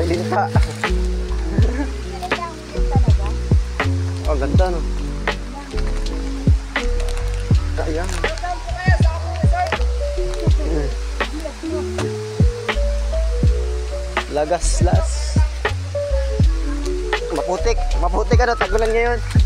linta. Oh, ganda no. Kaya. Lagas las. Maputik ano, tagulan ngayon.